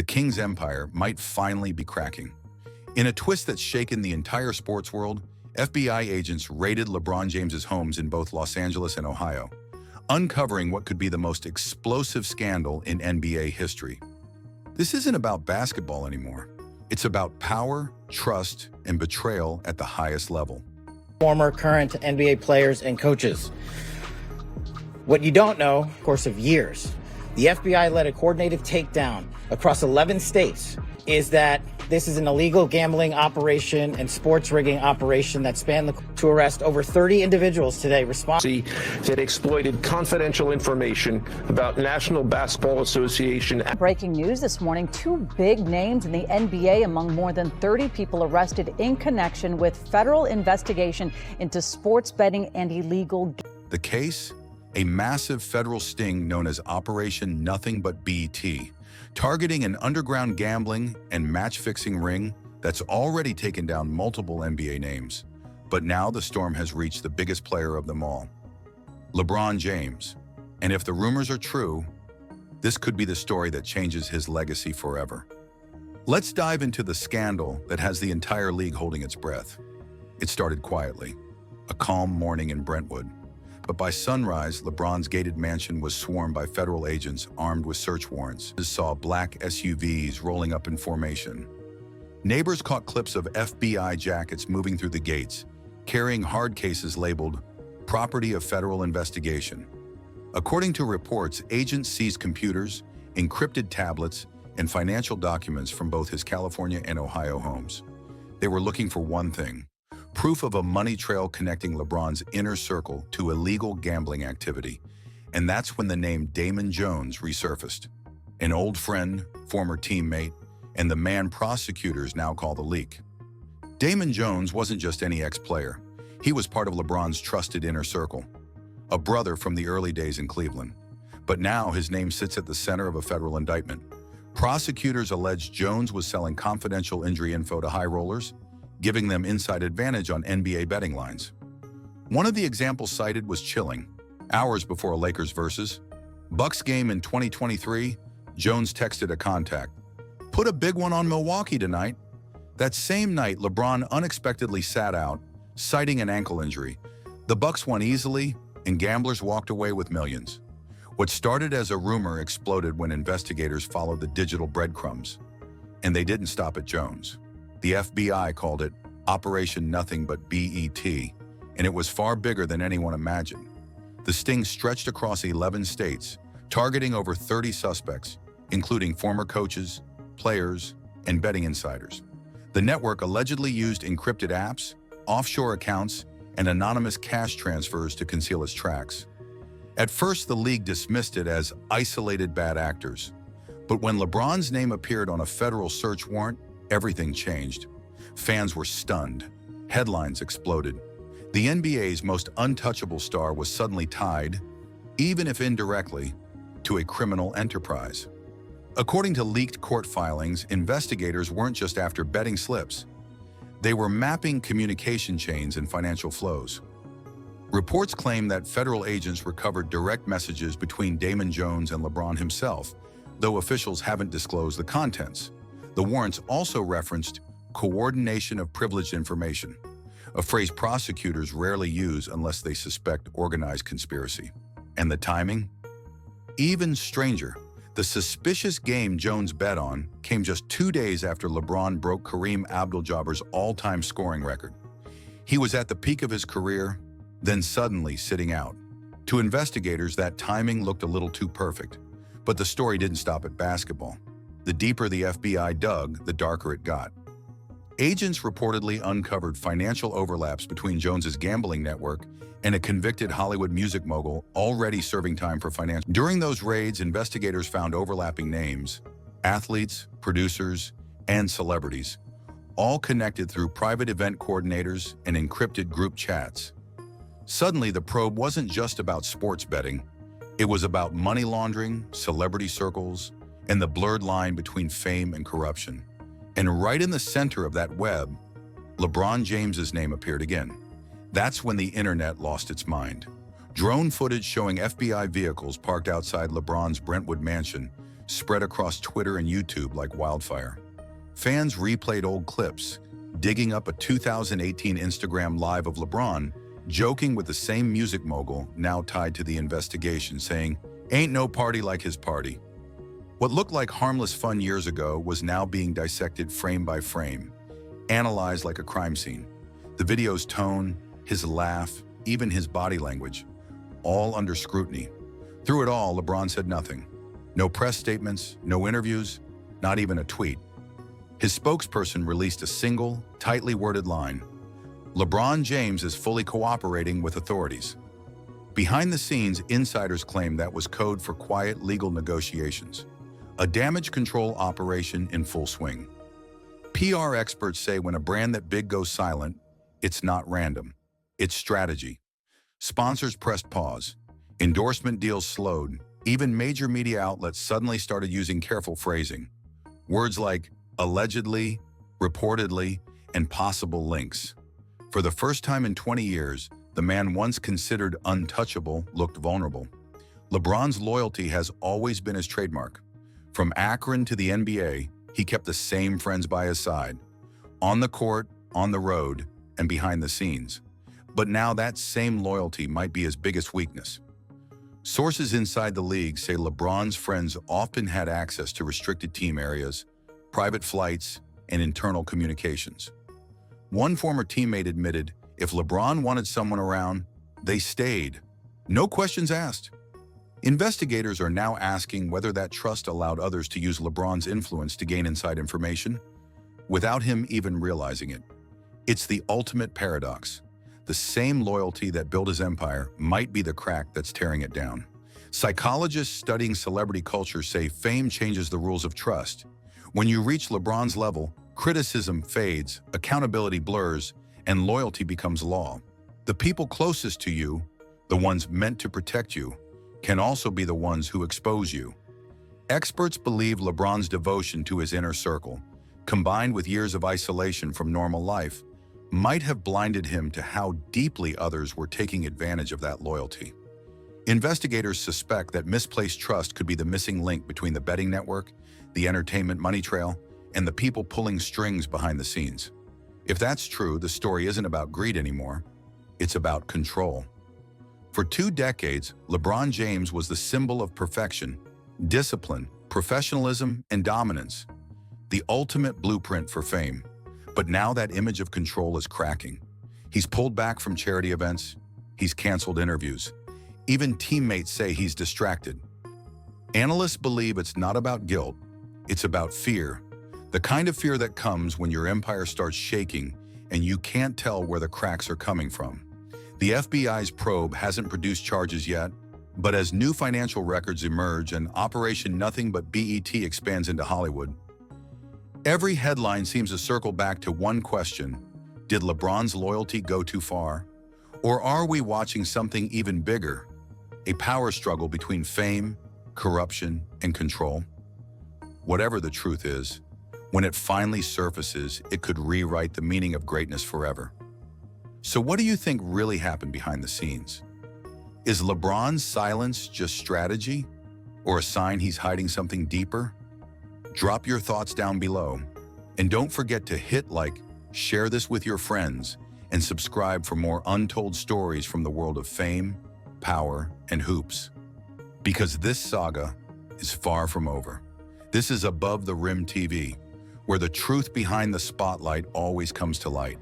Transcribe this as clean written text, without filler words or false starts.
the King's empire might finally be cracking. In a twist that's shaken the entire sports world, FBI agents raided LeBron James's homes in both Los Angeles and Ohio, uncovering what could be the most explosive scandal in NBA history. This isn't about basketball anymore. It's about power, trust, and betrayal at the highest level. Former, current NBA players and coaches. What you don't know, of course, of years, the FBI led a coordinated takedown across 11 states, is that this is an illegal gambling operation and sports rigging operation that spanned to arrest over 30 individuals today responsible. That exploited confidential information about National Basketball Association. Breaking news this morning, two big names in the NBA among more than 30 people arrested in connection with federal investigation into sports betting and illegal. The case? A massive federal sting known as Operation Nothing But BET, targeting an underground gambling and match-fixing ring that's already taken down multiple NBA names. But now the storm has reached the biggest player of them all, LeBron James. And if the rumors are true, this could be the story that changes his legacy forever. Let's dive into the scandal that has the entire league holding its breath. It started quietly, a calm morning in Brentwood. But by sunrise, LeBron's gated mansion was swarmed by federal agents armed with search warrants. Saw black SUVs rolling up in formation. Neighbors caught clips of FBI jackets moving through the gates, carrying hard cases labeled "Property of Federal Investigation." According to reports, agents seized computers, encrypted tablets, and financial documents from both his California and Ohio homes. They were looking for one thing: proof of a money trail connecting LeBron's inner circle to illegal gambling activity. And that's when the name Damon Jones resurfaced. An old friend, former teammate, and the man prosecutors now call the leak. Damon Jones wasn't just any ex-player. He was part of LeBron's trusted inner circle, a brother from the early days in Cleveland. But now his name sits at the center of a federal indictment. Prosecutors allege Jones was selling confidential injury info to high rollers, giving them inside advantage on NBA betting lines. One of the examples cited was chilling. Hours before a Lakers versus Bucks game in 2023, Jones texted a contact, "Put a big one on Milwaukee tonight." That same night, LeBron unexpectedly sat out, citing an ankle injury. The Bucks won easily, and gamblers walked away with millions. What started as a rumor exploded when investigators followed the digital breadcrumbs. And they didn't stop at Jones. The FBI called it Operation Nothing But BET, and it was far bigger than anyone imagined. The sting stretched across 11 states, targeting over 30 suspects, including former coaches, players, and betting insiders. The network allegedly used encrypted apps, offshore accounts, and anonymous cash transfers to conceal its tracks. At first, the league dismissed it as isolated bad actors. But when LeBron's name appeared on a federal search warrant, everything changed. Fans were stunned. Headlines exploded. The NBA's most untouchable star was suddenly tied, even if indirectly, to a criminal enterprise. According to leaked court filings, investigators weren't just after betting slips. They were mapping communication chains and financial flows. Reports claim that federal agents recovered direct messages between Damon Jones and LeBron himself, though officials haven't disclosed the contents. The warrants also referenced coordination of privileged information, a phrase prosecutors rarely use unless they suspect organized conspiracy. And the timing? Even stranger. The suspicious game Jones bet on came just 2 days after LeBron broke Kareem Abdul-Jabbar's all-time scoring record. He was at the peak of his career, then suddenly sitting out. To investigators, that timing looked a little too perfect. But the story didn't stop at basketball. The deeper the FBI dug, the darker it got. Agents reportedly uncovered financial overlaps between Jones's gambling network and a convicted Hollywood music mogul already serving time for financial. During those raids, investigators found overlapping names, athletes, producers, and celebrities, all connected through private event coordinators and encrypted group chats. Suddenly, the probe wasn't just about sports betting. It was about money laundering, celebrity circles, and the blurred line between fame and corruption. And right in the center of that web, LeBron James's name appeared again. That's when the internet lost its mind. Drone footage showing FBI vehicles parked outside LeBron's Brentwood mansion spread across Twitter and YouTube like wildfire. Fans replayed old clips, digging up a 2018 Instagram Live of LeBron, joking with the same music mogul now tied to the investigation, saying, "Ain't no party like his party." What looked like harmless fun years ago was now being dissected frame by frame, analyzed like a crime scene. The video's tone, his laugh, even his body language, all under scrutiny. Through it all, LeBron said nothing. No press statements, no interviews, not even a tweet. His spokesperson released a single, tightly worded line: LeBron James is fully cooperating with authorities. Behind the scenes, insiders claim that was code for quiet legal negotiations, a damage control operation in full swing. PR experts say when a brand that big goes silent, it's not random, it's strategy. Sponsors pressed pause, endorsement deals slowed, even major media outlets suddenly started using careful phrasing. Words like allegedly, reportedly, and possible links. For the first time in 20 years, the man once considered untouchable looked vulnerable. LeBron's loyalty has always been his trademark. From Akron to the NBA, he kept the same friends by his side, on the court, on the road, and behind the scenes. But now that same loyalty might be his biggest weakness. Sources inside the league say LeBron's friends often had access to restricted team areas, private flights, and internal communications. One former teammate admitted if LeBron wanted someone around, they stayed. No questions asked. Investigators are now asking whether that trust allowed others to use LeBron's influence to gain inside information without him even realizing it. It's the ultimate paradox. The same loyalty that built his empire might be the crack that's tearing it down. Psychologists studying celebrity culture say fame changes the rules of trust. When you reach LeBron's level, criticism fades, accountability blurs, and loyalty becomes law. The people closest to you, the ones meant to protect you, can also be the ones who expose you. Experts believe LeBron's devotion to his inner circle, combined with years of isolation from normal life, might have blinded him to how deeply others were taking advantage of that loyalty. Investigators suspect that misplaced trust could be the missing link between the betting network, the entertainment money trail, and the people pulling strings behind the scenes. If that's true, the story isn't about greed anymore. It's about control. For 2 decades, LeBron James was the symbol of perfection, discipline, professionalism, and dominance, the ultimate blueprint for fame. But now that image of control is cracking. He's pulled back from charity events. He's canceled interviews. Even teammates say he's distracted. Analysts believe it's not about guilt. It's about fear. The kind of fear that comes when your empire starts shaking and you can't tell where the cracks are coming from. The FBI's probe hasn't produced charges yet, but as new financial records emerge and Operation Nothing But BET expands into Hollywood, every headline seems to circle back to one question: did LeBron's loyalty go too far? Or are we watching something even bigger? A power struggle between fame, corruption, and control? Whatever the truth is, when it finally surfaces, it could rewrite the meaning of greatness forever. So what do you think really happened behind the scenes? Is LeBron's silence just strategy, or a sign he's hiding something deeper? Drop your thoughts down below. And don't forget to hit like, share this with your friends, and subscribe for more untold stories from the world of fame, power, and hoops. Because this saga is far from over. This is Above the Rim TV, where the truth behind the spotlight always comes to light.